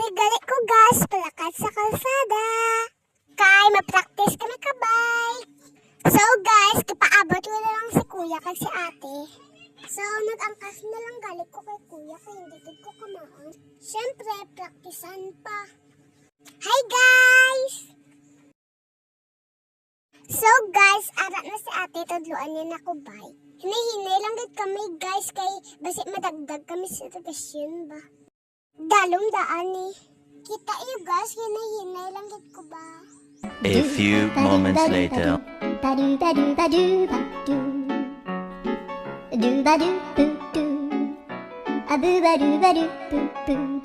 gali ko gas, palakad sa kalsada. Kay, ma-practice kami kabay. So guys, kipaabot ko na lang si kuya kag si ate. So, nag-angkas na lang galit ko kay kuya kaya hindi ko kamaan. Siyempre, praktisan pa. Hi guys! So guys, ara na si ate, tudluan niya na ko bay. Hinahinay lang gid kami guys kay basi madagdag kami sa edukasyon ba. Dalom daan ni. Kita iyo guys, hinahinay lang gid ko ba. A few moments later. Do ba do boo doo, a boo ba do boo.